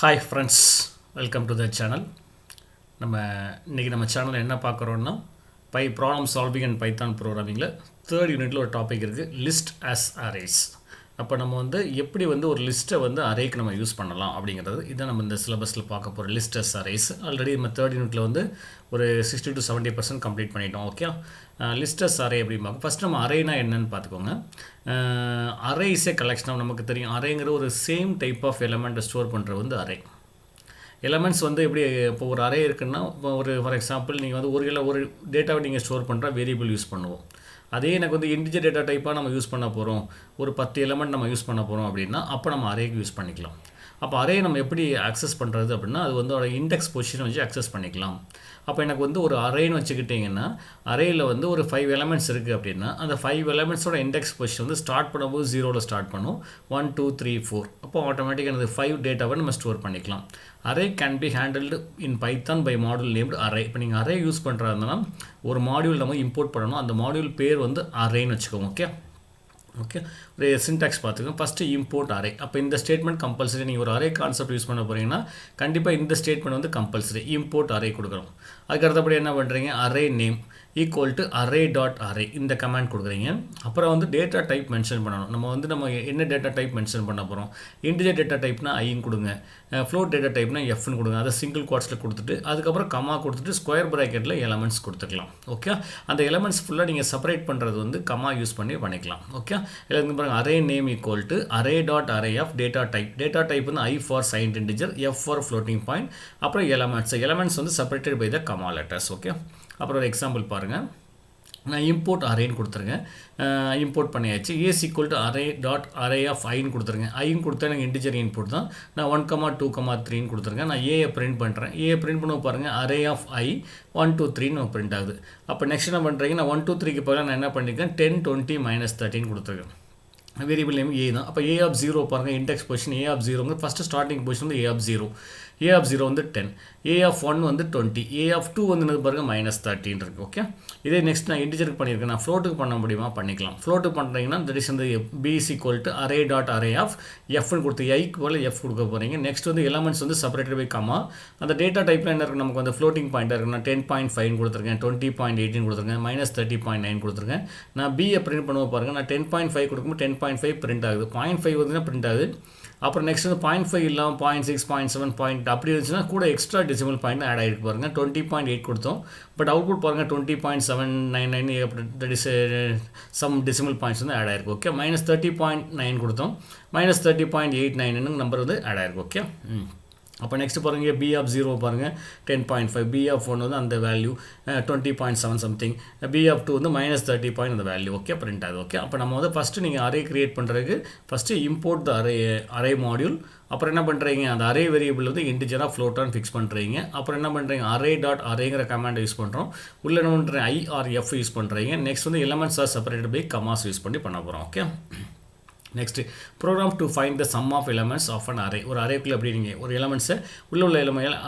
Hi friends, welcome to the channel. இன்றைக்கி நம்ம சேனலில் என்ன பார்க்குறோன்னா ப்ராப்ளம் சால்விங் அண்ட் பைத்தான் ப்ரோக்ராமிங்கில் தேர்ட் யூனிட்டில் ஒரு டாபிக் இருக்குது, லிஸ்ட் ஆஸ் அரேஸ். அப்போ நம்ம எப்படி ஒரு லிஸ்ட்டை அரேக்கு நம்ம யூஸ் பண்ணலாம் அப்படிங்கிறது இதான் நம்ம இந்த சிலபஸில் பார்க்க போகிற லிஸ்ட் ஆஸ் அரேஸ். ஆல்ரெடி நம்ம தேர்ட் யூனிட்டில் ஒரு 60 to 70% கம்ப்ளீட் பண்ணிட்டோம். ஓகே, லிஸ்ட் ஆஸ் அரே அப்படிம்பாங்க. ஃபஸ்ட் நம்ம அரேனா என்னன்னு பார்த்துக்கோங்க. Array is a collection. நமக்கு தெரியும் அரேங்கிற ஒரு சேம் டைப் ஆஃப் எலமெண்ட்டை ஸ்டோர் பண்ணுறது அரே. எலமெண்ட்ஸ் எப்படி இப்போ ஒரு அரே இருக்குன்னா, ஒரு ஃபார் எக்ஸாம்பிள் நீங்கள் ஒரு டேட்டாவை நீங்கள் ஸ்டோர் பண்ணுற வேரியபிள் யூஸ் பண்ணுவோம். அதே எனக்கு இன்டிஜர் டேட்டா டைப்பாக நம்ம யூஸ் பண்ண போகிறோம், ஒரு 10 எலமெண்ட் நம்ம யூஸ் பண்ண போகிறோம் அப்படின்னா அப்போ நம்ம அரேக்கு யூஸ் பண்ணிக்கலாம். அப்போ அரே நம்ம எப்படி அக்சஸ் பண்ணுறது அப்படின்னா, அது அதோட இண்டெக்ஸ் பொசிஷனை வச்சு அக்சஸ் பண்ணிக்கலாம். அப்போ எனக்கு ஒரு அரேன்னு வச்சுக்கிட்டிங்கன்னா, அரேயில் ஒரு 5 எலமெண்ட்ஸ் இருக்குது அப்படின்னா அந்த 5 எலமெண்ட்ஸோட இண்டெக்ஸ் பொசிஷன் ஸ்டார்ட் பண்ணும்போது 0ல் ஸ்டார்ட் பண்ணும், 1 2 3 4. அப்போ ஆட்டோமேட்டிக்காக அந்த 5 டேட்டாவை நம்ம ஸ்டோர் பண்ணிக்கலாம். Array can be handled in Python by module named array. இப்போ நீங்கள் அரே யூஸ் பண்ணுறதுனா ஒரு மாடியூல் நம்ம இம்போர்ட் பண்ணணும், அந்த மாடியூல் பேர் அரேன்னு வச்சுக்கோங்க. ஓகே, ஒரு சின்டாக்ஸ் பார்த்துக்கோங்க. First import array. அப்போ இந்த ஸ்டேட்மெண்ட் கம்பல்சரி. நீங்கள் ஒரு அரே கான்செப்ட் யூஸ் பண்ண போகிறீங்கன்னா கண்டிப்பாக இந்த ஸ்டேட்மெண்ட் கம்பல்சரி, இம்போர்ட் அரே கொடுக்குறோம். அதுக்கு அடுத்தபடி என்ன பண்ணுறீங்க, array name equal to array dot array இந்த கமெண்ட் கொடுக்குறீங்க. அப்புறம் டேட்டா டைப் மென்ஷன் பண்ணணும். நம்ம என்ன டேட்டா டைப் மென்ஷன் பண்ண போகிறோம். இன்டிஜர் டேட்டா டைப்னா ஐன்னு கொடுங்க, ஃப்ளோட் டேட்டா டைப்னா எஃப்னு கொடுங்க. அதை சிங்கிள் குவாட்ஸில் கொடுத்துட்டு அதுக்கப்புறம் கமா கொடுத்துட்டு ஸ்கொயர் ப்ராக்கெட்டில் எலமெண்ட்ஸ் கொடுத்துக்கலாம். ஓகே, அந்த எலமெண்ட்ஸ் ஃபுல்லாக நீங்கள் செப்பரேட் பண்ணுறது கமா யூஸ் பண்ணி பண்ணிக்கலாம். ஓகே, இல்லை பாருங்கள், array name equal to array dot array of data type. Data type I for signed integer, F for floating point, அப்புறம் elements separated by the comma letters. Okay, அப்புறம் ஒரு example பாருங்கள். நான் import அரேன்னு கொடுத்துருங்க, இம்போர்ட் பண்ணியாச்சு. As equal to array dot array of ஐன்னு கொடுத்துருங்க. ஐன்னு கொடுத்தா எனக்கு இன்டிஜர் இன்புட் தான். நான் 1, 2, 3ன்னு கொடுத்துருங்க. நான் ஏயை பிரிண்ட் பண்ணுறேன். ஏயை பிரிண்ட் பண்ண பாருங்கள், அரே ஆஃப் ஐ 1 2 3ன்னு பிரிண்ட் ஆகுது. அப்போ நெக்ஸ்ட் என்ன பண்ணுறீங்க, நான் 1 2 3க்கு பதிலாக நான் என்ன பண்ணியிருக்கேன், 10 20 -13 கொடுத்துருக்கேன். வேரியபிள் நேம் ஏ தான். அப்போ ஏ ஆஃப் 0 பாருங்கள், இண்டெக்ஸ் பொசிஷன் ஏ ஆஃப் 0ங்க first starting position A of 0. A of 0 10, A of 1 20, A of 2 பாருங்கள் -13 இருக்குது. ஓகே, இதே நெக்ஸ்ட் நான் இன்டிஜருக்கு பண்ணியிருக்கேன். நான் ஃப்ளோட்டுக்கு பண்ண முடியுமா, பண்ணிக்கலாம். ஃப்ளோட்டுக்கு பண்ணுறீங்கன்னா that is B is equal to array dot array of எஃப்னு கொடுத்து ஐக்கு போல் எஃப் கொடுக்க போகிறீங்க. Next elements separated by comma. அந்த டேட்டா டைப்பில் என்ன இருக்குது, நமக்கு ஃப்ளோட்டிங் பாயிண்டாக இருக்குன்னா 10.5 கொடுத்துருக்கேன், 20.18 கொடுத்துருக்கேன், -30.9 கொடுத்துருக்கேன். நான் பியை பிரிண்ட் பண்ணுவோம் பாருங்கள், நான் 10.5 கொடுக்கும்போது 10.5 பிரிண்ட் ஆகுது, 0.5 பிரிண்ட் ஆகுது. அப்புறம் நெக்ஸ்ட் 0.5 இல்லாமல் 0.6 0.7 பாயிண்ட் அப்படி இருந்துச்சுன்னா கூட எக்ஸ்ட்ரா டெசிமல் பாயிண்ட் ஆட் ஆகிருக்கு பாருங்கள். 20.8 கொடுத்தோம், பட் அவுட்புட் பாருங்கள் 20.799 that is some decimal points add ஆகிருக்கு. ஓகே, -30.9 கொடுத்தோம், -30.89 நம்பர் ஆட் ஆகிருக்கு. ஓகே, அப்போ நெக்ஸ்ட் பாருங்கள், பி ஆஃப் 0 பாருங்கள் 10.5, பி ஆஃப் 1 அந்த வேல்யூ 20.7 சம்திங், பி ஆஃப் 2 -30 அந்த வேல்யூ. ஓகே, பிரிண்ட் ஆகுது. ஓகே, அப்போ நம்ம ஃபஸ்ட்டு நீங்கள் அரே கிரியேட் பண்ணுறதுக்கு ஃபஸ்ட்டு இம்போர்ட் த அரே மாடியூல். அப்புறம் என்ன பண்ணுறீங்க, அந்த அரே வேரியபிள் இன்டிஜராக ஃப்ளோட்டான்னு ஃபிக்ஸ் பண்ணுறீங்க. அப்புறம் என்ன பண்ணுறீங்க, அரே டாட் அரேங்கிற கமாண்டை யூஸ் பண்ணுறோம். உள்ள என்ன பண்ணுறேன், ஐ ஆர் எஃப் யூஸ் பண்ணுறீங்க. Next elements are separated by commas use பண்ணி பண்ண போகிறோம். Okay, next program to find the sum of elements of an array. ஒரு அரேக்குள்ளே எப்படி நீங்கள் ஒரு எலமெண்ட்ஸை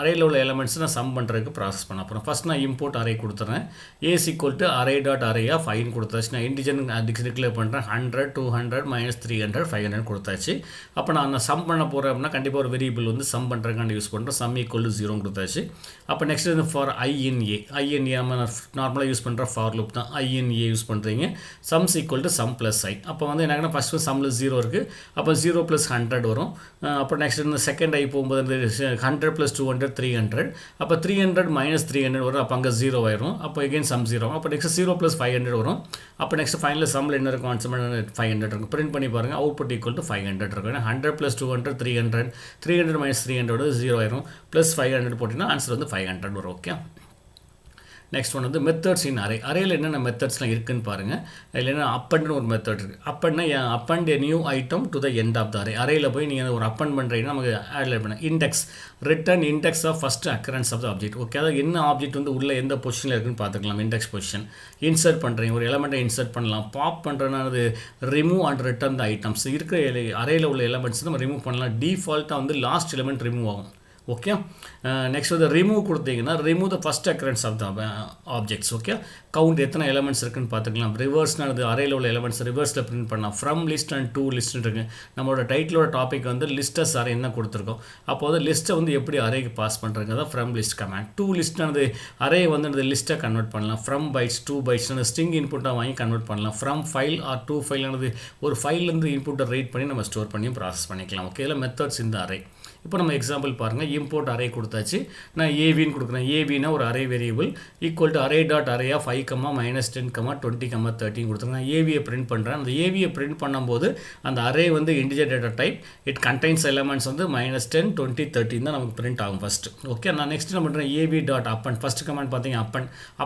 அரேயில் உள்ள எலமெண்ட்ஸை நான் சம் பண்ணுறதுக்கு ப்ராசஸ் பண்ண போகிறேன். ஃபஸ்ட் நான் இம்போர்ட் அரே கொடுத்துறேன். As equal to array dot array of ஐன்னு கொடுத்தாச்சு. நான் இன்டிஜர் டிக்ளேர் பண்ணுறேன். 100 200 -300 500 கொடுத்தாச்சு. அப்போ நான் சம் பண்ண போகிறேன் அப்படின்னா கண்டிப்பாக ஒரு வேரியபிள் சம் பண்ணுறதுக்காண்டி யூஸ் பண்ணுறேன். சம் ஈக்குவல் டு 0 கொடுத்தாச்சு. அப்போ நெக்ஸ்ட் ஃபார் ஐ இன் ஏ நம்ம நார்மலாக யூஸ் பண்ணுற ஃபார் லூப் தான். ஐ இன் ஏ யூஸ் பண்ணுறீங்க. Sums equal to sum plus I. அப்போ என்னன்னா ஃபஸ்ட்டு சம்மில் 0 இருக்குது, அப்போ 0 + 100 வரும். அப்புறம் நெக்ஸ்ட் இந்த செகண்ட் ஐ போகும்போது 100 + 200 300. அப்போ 300 -300 வரும், அப்போ அங்கே 0 ஆயிரும். அப்போ எகைன் சம் 0. அப்போ நெக்ஸ்ட் 0 + 500 வரும். அப்போ நெக்ஸ்ட் ஃபைனல் சம்மில் என்ன இருக்கும், 500 இருக்கும். பிரிண்ட் பண்ணி பாருங்கள், அவுட்புட் ஈக்குவல் டு 500 இருக்கும். 100 + 200 300, 300 -300 0 ஆயிரும், ப்ளஸ் 500 போட்டிங்கன்னா ஆன்சர் 500 வரும். Okay, next one methods in array. அரேயில் என்னென்ன மெத்தட்ஸ்லாம் இருக்குதுன்னு பாருங்கள். அதில் என்ன அப்பண்ட்னு ஒரு மெத்தட் இருக்குது. அப்பண்ட்னா append new item to the end of the array. அரேயில் போய் நீங்கள் ஒரு அப்பண்ட் பண்ணுறீங்கன்னா நமக்கு ஆட் பண்ண index return index of first occurrence of the object. Okay, அதாவது என்ன ஆப்ஜெக்ட் உள்ள எந்த பொசிஷனில் இருக்குன்னு பார்த்துக்கலாம். Index position. இன்சர்ட் பண்ணுறீங்க, ஒரு எலமெண்ட்டை இன்சர்ட் பண்ணலாம். பாப் பண்ணுறதுனா அது remove and return the items. இருக்கிற அரேயில் உள்ள எலமெண்ட்ஸ் நம்ம ரிமூவ் பண்ணலாம். டிஃபால்ட்டாக லாஸ்ட் எலமெண்ட் ரிமூவ் ஆகும். ஓகே. நெக்ஸ்ட் வந்து ரிமூவ் கொடுத்தீங்கன்னா remove the first occurrence of the objects. Okay, count எத்தனை எலமெண்ட்ஸ் இருக்குன்னு பார்த்துக்கலாம். ரிவர்ஸ்னானது அரேயில் உள்ள எலமெண்ட்ஸ் ரிவர்ஸில் பிரிண்ட் பண்ணலாம். From list and to list இருக்குது. நம்மளோட டைட்டிலோட டாபிக் வந்து லிஸ்டஸ் அரே என்ன கொடுத்துருக்கோம். அப்போ வந்து லிஸ்ட்டை வந்து எப்படி அரேக்கு பாஸ் பண்ணுறதுங்க தான் ஃப்ரம் லிஸ்ட் கமாண்ட். டூ லிஸ்ட்டானது அரே வந்து லிஸ்ட்டை கன்வெர்ட் பண்ணலாம். From bytes to bytes string இன்புட்டாக வாங்கி கன்வெர்ட் பண்ணலாம். ஃப்ரம் ஃபைல் ஆர் டூ ஃபைலானது ஒரு ஃபைல்லேருந்து இன்புட்டை ரைட் பண்ணி நம்ம ஸ்டோர் பண்ணி ப்ராசஸ் பண்ணிக்கலாம். ஓகே, இதில் மெத்தட்ஸ் இந்த அரே. இப்போ நம்ம எக்ஸாம்பிள் பாருங்கள். இம்போர்ட் அரே கொடுத்தாச்சு. நான் ஏவின்னு கொடுக்குறேன். ஏவினா ஒரு array variable equal to array dot array of 5, -10, 20, 30 கொடுத்துருங்க. நான் ஏவியை பிரிண்ட் பண்ணுறேன். அந்த ஏவியை பிரிண்ட் பண்ணும்போது அந்த அரே வந்து integer data type. It contains elements வந்து -10, 20, 30 தான் நமக்கு பிரிண்ட் ஆகும் ஃபஸ்ட்டு. ஓகே, நான் நெக்ஸ்ட் என்ன பண்ணுறேன், ஏவி டாட் அப்பன். ஃபஸ்ட் கமெண்ட் பார்த்தீங்க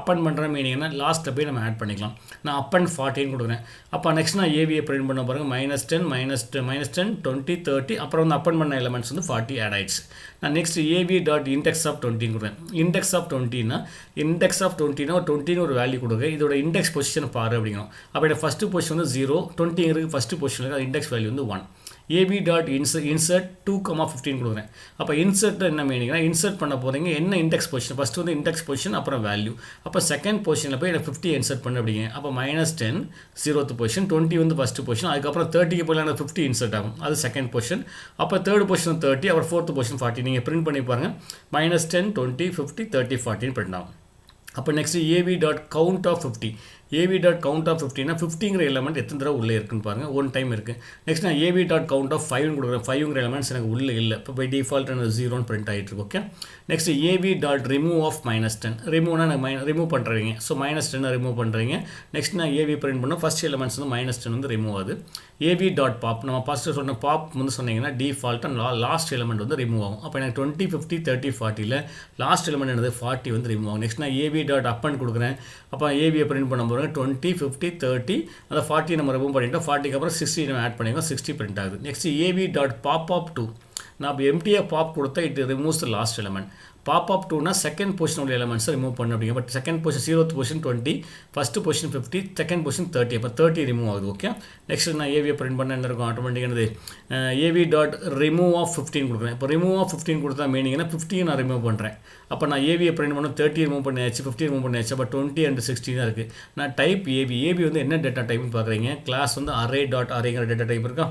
அப்பன் பண்ணுற மீனிங்னா லாஸ்ட்டில் போய் நம்ம ஆட் பண்ணிக்கலாம். நான் அப்பன் 40 கொடுக்குறேன். அப்போ நெக்ஸ்ட் நான் ஏவியை பிரிண்ட் பண்ண பாருங்கள். -10, -10, 20, 30, அப்புறம் வந்து அப்பன் பண்ண எலமெண்ட்ஸ் வந்து 40 ஆட் ஆயிடுச்சு. நான் next AV dot index of 20 கொடுக்குறேன். இண்டெக்ஸ் ஆஃப் 20னா ஒரு 20 ஒரு வேல்யூ கொடுங்க. இதோட இண்டெக்ஸ் பொசிஷன் பாரு அப்படிங்கும். அப்போ இந்த ஃபஸ்ட்டு பொசிஷன் வந்து 0, 20 இருக்குது ஃபஸ்ட்டு பொசிஷன் இருக்குது. இண்டெக்ஸ் வேல்யூ வந்து 1. ஏபி டாட் இன்சர்ட் 2,15 கொடுக்குறேன். அப்போ இன்சர்ட் என்ன மீனிங்னா இன்சர்ட் பண்ண போகிறீங்க என்ன இண்டெக்ஸ் பொசிஷன். ஃபஸ்ட்டு வந்து இண்டெக்ஸ் பொசிஷன், அப்புறம் வேல்யூ. அப்போ செகண்ட் பொசிஷனில் போய் எனக்கு 50 இன்சர்ட் பண்ண அப்படிங்க. அப்போ -10 0th பொசிஷன், 20 வந்து ஃபஸ்ட்டு பொசிஷன், அதுக்கப்புறம் 30க்கு போய் எனக்கு 50 இன்சர்ட் ஆகும். அது செகண்ட் பொசிஷன். அப்போ தேர்ட் பொசிஷன் 30, அப்புறம் ஃபோர்த் பொசிஷன் 40. நீங்கள் பிரிண்ட் பண்ணி பாருங்கள். -10, 20, 50, 30, 40 பிரிண்ட் ஆகும். அப்போ next AV dot count of 50. AV dot count of 50னா 50ங்கிற எலமெண்ட் எத்தனை தடவை உள்ளே இருக்குன்னு பாருங்கள். ஒன் டைம் இருக்குது. நெக்ஸ்ட் நான் ஏவி டாட் கவுண்ட் ஆஃப் 5 கொடுக்குறேன். 5ங்கிற எலமெண்ட்ஸ் எனக்கு உள்ளே இல்லை. இப்போ பை டிஃபால்ட் எனக்கு 0ன்னு பிரிண்ட் ஆகிட்டு இருக்கு. Okay, next AV dot remove of -10. ரிமூவ்னா நான் ரிமூவ் பண்ணுறீங்க. ஸோ -10 ரிமூவ் பண்ணுறீங்க. நெக்ஸ்ட் நான் ஏவி பிரிண்ட் பண்ணோம். ஃபஸ்ட் எலமெண்ட்ஸ் வந்து -10 வந்து ரிமூவ் ஆகுது. ஏவி டாட் பாப் நம்ம ஃபஸ்ட்டு சொன்ன பாப் வந்து சொன்னீங்கன்னா டிஃபால்ட்டாக லாஸ்ட் எலமெண்ட் வந்து ரிமூவ் ஆகும். அப்போ எனக்கு 20, 50, 30, 40ல் லாஸ்ட் எலமெண்ட் என்னது 40 வந்து ரிமூவ் ஆகும். நெக்ஸ்ட் நான் ஏவி டாட் அப்பன் கொடுக்குறேன். அப்போ ஏவியை பிரிண்ட் பண்ண போகிறேன். 20, 50, 30, அந்த 40 நம்ம ரிமூவ் பண்ணிட்டோம். 40க்கு அப்புறம் 60 நம்ம ஆட் பண்ணிக்கோம். 60 பிரிண்ட் ஆகுது. Next AV dot pop of 2. நான் இப்போ எம்டியாக பாப் கொடுத்தா it removes the last element. Pop of 2னா செகண்ட் பொசிஷன் உள்ள எலமெண்ட்ஸை ரிமூவ் பண்ண அப்படிங்க. But second position 0th position 20, first position 50, second position 30. அப்போ 30 ரிமூவ் ஆகுது. ஓகே, நெக்ஸ்ட் நான் ஏவியை பிரிண்ட் பண்ண என்ன இருக்கும் ஆட்டோமேட்டிக்கானது ஏவி டாட் ரிமூவ் ஆஃப் 15 கொடுக்குறேன். இப்போ ரிமூவ் ஆஃப் 15 கொடுத்தா மீனிங்னா 50 நான் ரிமூவ் பண்ணுறேன். அப்போ நான் ஏவியை பிரிண்ட் பண்ண 30 ரிமூவ் பண்ணியாச்சு, 50 ரிமூவ் பண்ணியாச்சு. அப்போ 20 and 60 தான் இருக்குது. நான் டைப் ஏவி வந்து என்ன டேட்டா டைப்னு பார்க்குறீங்க. கிளாஸ் வந்து அரே டாட் அரேங்கிற டேட்டா டைப் இருக்கா.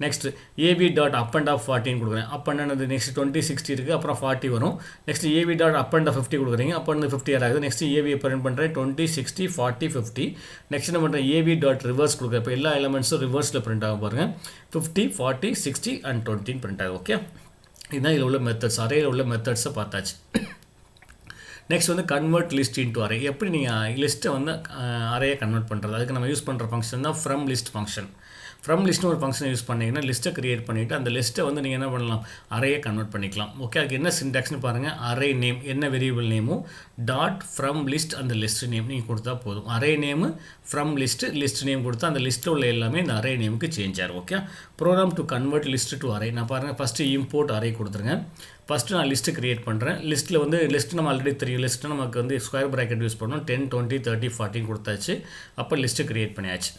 Next AV dot append of 14 கொடுக்குறேன். அப் அண்ட் நெக்ஸ்ட் 20, 60 இருக்குது, அப்புறம் 40 வரும். Next AV dot append 50 கொடுக்குறீங்க. அப்போ 50 ஆகுது. நெக்ஸ்ட் ஏவியை பிரிண்ட் பண்ணுறேன். 20, 60, 40, 50. நெக்ஸ்ட் என்ன பண்ணுறேன், ஏவி டாட் ரிவர்ஸ் கொடுக்குறேன். இப்போ எல்லா எலமெண்ட்ஸும் ரிவர்ஸில் பிரிண்ட் ஆகும் பாருங்கள். 50, 40, 60 and 20 பிரிண்ட் ஆகும். ஓகே, இதுதான் இதில் உள்ள மெத்தட்ஸ். அரேயில் உள்ள மெத்தட்ஸை பார்த்தாச்சு. நெக்ஸ்ட் வந்து கன்வெர்ட் லிஸ்ட் இன்டு அரே. எப்படி நீங்கள் லிஸ்ட்டை வந்து அரேயை கன்வெர்ட் பண்ணுறது, அதுக்கு நம்ம யூஸ் பண்ணுற ஃபங்க்ஷன் தான் ஃப்ரம் லிஸ்ட் ஃபங்க்ஷன். ஃப்ரம் லிஸ்ட்னு ஒரு ஃபங்க்ஷன் யூஸ் பண்ணிங்கன்னா லிஸ்ட்டை க்ரியேட் பண்ணிவிட்டு அந்த லிஸ்ட்டை வந்து நீங்கள் என்ன பண்ணலாம், அரேயை கன்வெர்ட் பண்ணிக்கலாம். ஓகே, அதுக்கு என்ன சின்டாக்ஸ்னு பாருங்கள். அரே நேம் என்ன வேரியபிள் நேமோ டாட் ஃப்ரம் லிஸ்ட் அந்த லிஸ்ட் நேம் நீங்கள் கொடுத்தா போதும். Array name from list name கொடுத்தா அந்த லிஸ்ட்டில் உள்ள எல்லாமே இந்த அரே நேமுக்கு சேஞ்ச் ஆகும். Okay, program to convert list to array. நான் பாருங்கள் ஃபஸ்ட்டு இம்போர்ட் அரே கொடுத்துருங்க. ஃபஸ்ட்டு நான் லிஸ்ட்டு க்ரியேட் பண்ணுறேன். லிஸ்ட்டில் வந்து லிஸ்ட்டு நம்ம ஆல்ரெடி தெரியும். லிஸ்ட்டு நமக்கு வந்து ஸ்கொயர் ப்ராக்கெட் யூஸ் பண்ணோம். 10, 20, 30, 40 கொடுத்தாச்சு. அப்போ லிஸ்ட்டு க்ரியேட் பண்ணியாச்சு.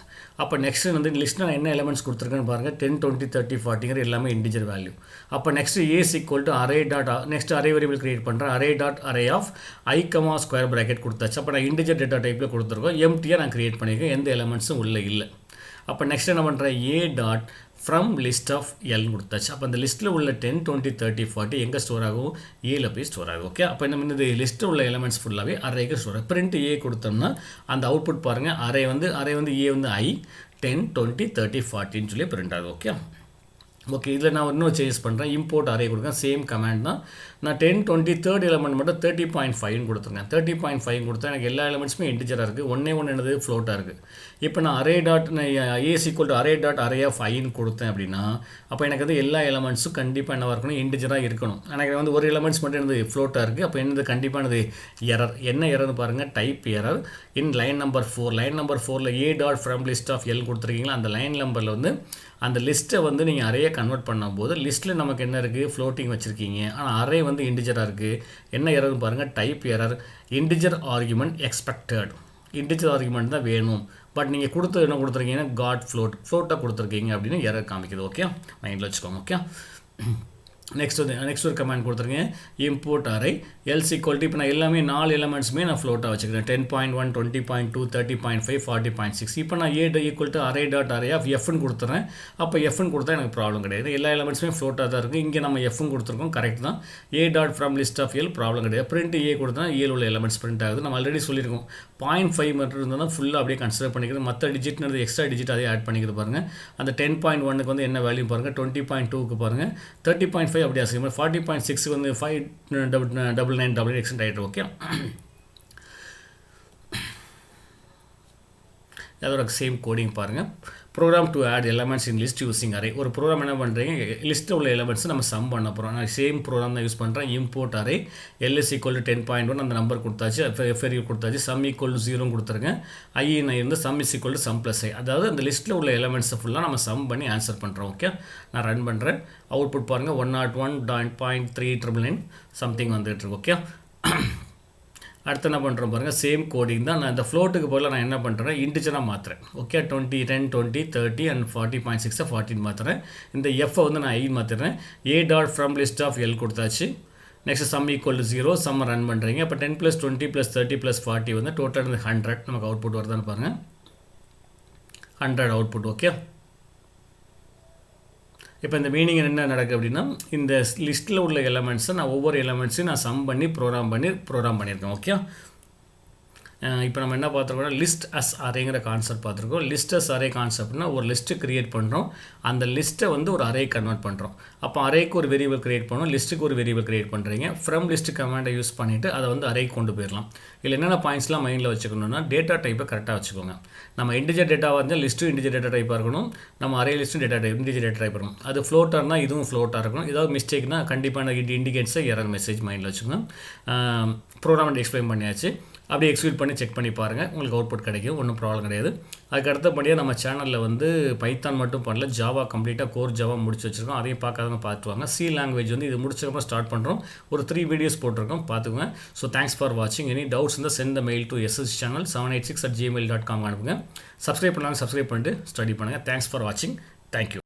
அப்போ நெக்ஸ்ட்டு வந்து லிஸ்ட்டில் நான் என்ன எலமெண்ட்ஸ் கொடுத்துருக்கேன்னு பாருங்கள். 10, 20, 30, 40 எல்லாமே இன்டிஜர் வேல்யூ. அப்போ next as equal to array dot next array variable create பண்ணுறேன். Array dot array of I, square bracket கொடுத்தாச்சு. அப்போ நான் இன்டிஜர் டேட்டா டைப்பில் கொடுத்துருக்கோம். எம்டியாக நான் க்ரியேட் பண்ணியிருக்கேன். எந்த எலமெண்ட்ஸும் உள்ளே இல்லை. அப்போ நெக்ஸ்ட் என்ன பண்ணுறேன், A dot from list of எல்னு கொடுத்தாச்சு. அப்போ அந்த லிஸ்ட்டில் உள்ள 10, 20, 30, 40 எங்கே ஸ்டோர் ஆகும், ஏல போய் ஸ்டோர் ஆகும். ஓகே, அப்போ என்ன இந்த லிஸ்ட்டில் உள்ள எலமெண்ட்ஸ் ஃபுல்லாகவே அரேக்கு ஸ்டோர் ஆகும். பிரிண்ட் ஏ கொடுத்தோம்னா அந்த அவுட்புட் பாருங்கள். அரே வந்து ஏ வந்து I 10, 20, 30, 40 சொல்லி பிரிண்ட் ஆகும். ஓகே, இதில் நான் இன்னும் சேஞ்ச் பண்ணுறேன். இம்போர்ட் அரே கொடுக்குறேன். சேம் கமாண்ட் தான். நான் 10, 20 தேர்ட் எலமெண்ட் மட்டும் 30.5 கொடுத்துருங்க. 30.5 கொடுத்தா எனக்கு எல்லா எலமெண்ட்ஸுமே இன்டிஜராக இருக்குது. ஒன்று என்னது ஃப்ளோட்டாக இருக்குது. இப்போ நான் array dot as equal to array dot array of ஐன்னு கொடுத்தேன் அப்படின்னா அப்போ எனக்கு வந்து எல்லா எலமெண்ட்ஸும் கண்டிப்பாக என்னவாக இருக்கணும், இன்டிஜராக இருக்கணும். எனக்கு வந்து ஒரு எலமெண்ட்ஸ் மட்டும் என்னது ஃப்ளோட்டாக இருக்குது. அப்போ என்னது கண்டிப்பானது எரர். என்ன எரர்னு பாருங்கள், type error in line number 4. Line number 4ல் A dot from list of L கொடுத்துருக்கீங்களா. அந்த லைன் நம்பரில் வந்து அந்த லிஸ்ட்டை வந்து நீங்கள் அரேயை கன்வெர்ட் பண்ணும்போது லிஸ்ட்டில் நமக்கு என்ன இருக்குது, ஃப்ளோட்டிங் வச்சுருக்கீங்க. ஆனால் அரே வந்து இன்டிஜராக இருக்குது. என்ன எரர்னு பாருங்கள், type error integer argument expected. Integer argument தான் வேணும், பட் நீங்கள் கொடுத்து என்ன கொடுத்துருக்கீங்கன்னா ஃப்ளோட்டாக கொடுத்துருக்கீங்க அப்படின்னு எரர் காமிக்குது. ஓகே, மைண்டில் வச்சுக்கோங்க. ஓகே, நெக்ஸ்ட் ஒரு கமாண்ட் கொடுத்துருங்க import array else equal to இப்போ நான் எல்லாமே 4 எலமெண்ட்ஸுமே நான் ஃப்ளோட்டாக வச்சுக்கிறேன் 10.1 20.2 30.5 40.6 இப்போ நான் A equal to array dot array of எஃப்னு கொடுத்துறேன் அப்போ எஃப்னு கொடுத்தா எனக்கு ப்ராப்ளம் கிடையாது எல்லா எலமெண்ட்ஸுமே ஃப்ளோட்டாக தான் இருக்குது இங்கே நம்ம எஃப்னு கொடுத்துருக்கோம் கரெக்ட் தான் A dot from list of L problem கிடையாது பிரிண்ட் ஏ கொடுத்தா ஏல உள்ள எலமெண்ட்ஸ் பிரிண்ட் ஆகுது நம்ம ஆல்ரெடி சொல்லியிருக்கோம் 0.5 மட்டும் இருந்தால் தான் ஃபுல்லாக அப்படியே கன்சிடர் பண்ணிக்கிறது மற்ற டிஜிட்னு எக்ஸ்ட்ரா டிஜிட் அதே ஆட் பண்ணிக்கிறது பாருங்கள் அந்த 10.1க்கு வந்து என்ன வேல்யூ பாருங்கள் 20.2க்கு பாருங்கள் 30.5 அப்படி அசிங்க 40.6 வந்து 599 எக்ஸ்டெண்ட் ஆகிட்டு ஓகே அதோட சேம் கோடிங் பாருங்கள் program to add elements in list using array ஒரு ப்ரோக்ராம் என்ன பண்ணுறீங்க லிஸ்ட்டில் உள்ள எலமெண்ட்ஸ் நம்ம சம் பண்ண போகிறோம் நான் சேம் ப்ரோக்ராம் தான் யூஸ் பண்ணுறேன் import array LS equal to 10.1 அந்த நம்பர் கொடுத்தாச்சு எஃப்ஆர்யூ கொடுத்தாச்சு சம் ஈக்குவல் டு 0 கொடுத்துருங்க ஐஇன் இருந்து sum is equal to sum plus I அதாவது அந்த லிஸ்ட்டில் உள்ள எலமெண்ட்ஸை ஃபுல்லாக நம்ம சம் பண்ணி ஆன்சர் பண்ணுறோம் ஓகே நான் ரன் பண்ணுறேன் அவுட்புட் பாருங்கள் 101.399 சம்திங் வந்துட்டுருக்கு ஓகே அடுத்து என்ன பண்ணுறோம் பாருங்கள் சேம் கோடிங் தான் நான் இந்த ஃப்ளோட்டுக்கு போல் நான் என்ன பண்ணுறேன் இன்டிஜராக மாற்றுறேன் ஓகே 20 10 20 30 அண்ட் 40.6 14 மாற்றுறேன் இந்த எஃப்ஐ வந்து நான் ஐ மாற்றுறேன் A dot from list of L கொடுத்தாச்சு next sum equal to 0 sum run பண்ணுறீங்க இப்போ 10 + 20 + 30 + 40 வந்து டோட்டல் வந்து 100 நமக்கு அவுட்புட் வருதான்னு பாருங்கள் 100 அவுட்புட் ஓகே இப்போ இந்த மீனிங் என்ன நடக்குது அப்படின்னா இந்த லிஸ்ட்டில் உள்ள எலமெண்ட்ஸை நான் ஒவ்வொரு எலமெண்ட்ஸையும் நான் சம் பண்ணி ப்ரோக்ராம் பண்ணியிருக்கேன் ஓகே இப்போ நம்ம என்ன பார்த்துருக்கோம்னா லிஸ்ட் அஸ் அரேங்கிற கான்செப்ட் பார்த்துருக்கோம் லிஸ்ட் அஸ் அரே கான்செப்ட்னா ஒரு லிஸ்ட்டு க்ரியேட் பண்ணுறோம் அந்த லிஸ்ட்டை வந்து ஒரு அரே கன்வெர்ட் பண்ணுறோம் அப்போ அரேக்கு ஒரு வேரியபிள் க்ரியேட் பண்ணோம் லிஸ்ட்டுக்கு ஒரு வேரியபிள் க்ரியேட் பண்ணுறீங்க ஃப்ரம் லிஸ்ட் கமாண்டை யூஸ் பண்ணிவிட்டு அதை வந்து அரேக்கு கொண்டு போயிடலாம் இல்லை என்னென்ன பாயிண்ட்ஸ்லாம் மைண்டில் வச்சுக்கணும்னா டேட்டா டைப்பை கரெக்டாக வச்சுக்கோங்க நம்ம இன்டிஜர் டேட்டாவாக இருந்தால் லிஸ்ட்டும் இன்டிஜர் டேட்டா டைப்பாக இருக்கணும் நம்ம அரே லிஸ்ட்டும் data type integer data type இருக்கணும் அது ஃப்ளோட்டாக இதுவும் ஃப்ளோட்டாக இருக்கணும் ஏதாவது மிஸ்டேக்னா கண்டிப்பாக இண்டிகேட்ஸை எரர் மெசேஜ் மைண்டில் வச்சுக்கோங்க ப்ரோக்ராம் எக்ஸ்பிளைன் பண்ணியாச்சு அப்படியே எக்ஸிக்யூட் பண்ணி செக் பண்ணி பாருங்கள் உங்களுக்கு அவுட்புட் கிடைக்கும் ஒன்றும் ப்ராப்ளம் கிடையாது அதுக்கு அடுத்தபடியாக நம்ம சேனலில் வந்து பைத்தான் மட்டும் பண்ணல ஜாவா கம்ப்ளீட்டாக கோர் ஜாவா முடிச்சு வச்சுருக்கோம் அதையும் பார்க்காதவங்க பார்த்துவாங்க சி லாங்குவேஜ் வந்து இது முடிச்சதுக்கப்புறம் ஸ்டார்ட் பண்ணுறோம் ஒரு 3 வீடியோஸ் போட்டிருக்கோம் பார்த்துக்குங்க ஸோ தேங்க்ஸ் ஃபார் வாட்சிங் எனி டவுட்ஸ் இருந்தால் send the mail to channel 786@gmail.com அனுப்புங்க சப்ஸ்கிரைப் பண்ணாங்க சப்ஸ்கிரைப் பண்ணிட்டு ஸ்டடி பண்ணுங்கள் தேங்க்ஸ் ஃபார் வாட்சிங் தேங்க்யூ